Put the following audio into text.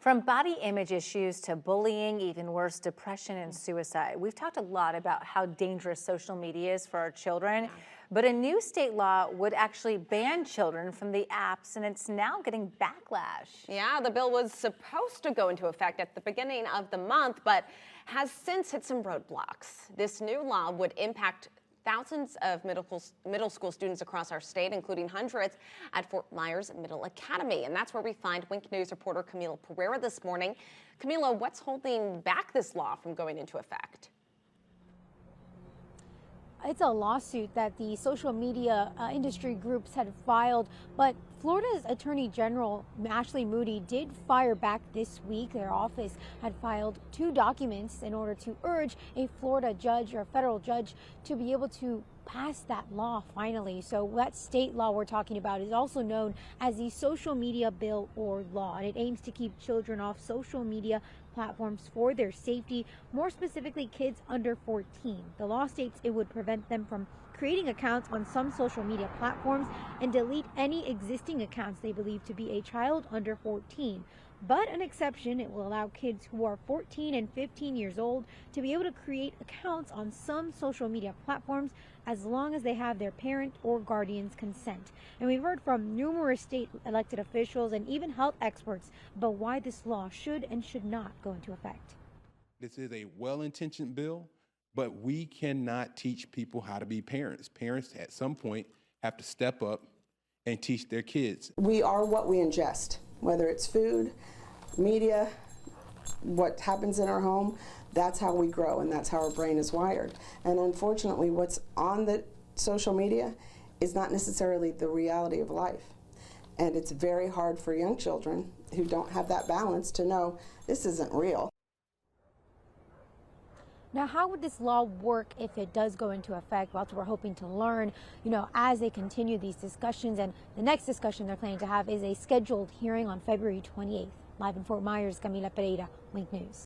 From body image issues to bullying, even worse, depression and suicide. We've talked a lot about how dangerous social media is for our children, but a new state law would actually ban children from the apps, and it's now getting backlash. Yeah, the bill was supposed to go into effect at the beginning of the month, but has since hit some roadblocks. This new law would impact thousands of middle school students across our state, including hundreds at Fort Myers Middle Academy. And that's where we find Wink News reporter Camila Pereira this morning. Camila, what's holding back this law from going into effect? It's a lawsuit that the social media industry groups had filed, but Florida's Attorney General Ashley Moody did fire back this week. Their office had filed 2 documents in order to urge a Florida judge or a federal judge to be able to pass that law finally. So that state law we're talking about is also known as the social media bill or law, and it aims to keep children off social media platforms for their safety, more specifically kids under 14. The law states it would prevent them from creating accounts on some social media platforms and delete any existing accounts they believe to be a child under 14. But an exception, it will allow kids who are 14 and 15 years old to be able to create accounts on some social media platforms as long as they have their parent or guardian's consent. And we've heard from numerous state elected officials and even health experts about why this law should and should not go into effect. This is a well-intentioned bill, but we cannot teach people how to be parents. Parents at some point have to step up and teach their kids. We are what we ingest, whether it's food, media, what happens in our home. That's how we grow, and that's how our brain is wired. And unfortunately, what's on the social media is not necessarily the reality of life. And it's very hard for young children who don't have that balance to know this isn't real. Now, how would this law work if it does go into effect? Well, that's what we're hoping to learn, as they continue these discussions. And the next discussion they're planning to have is a scheduled hearing on February 28th. Live in Fort Myers, Camila Pereira, Wink News.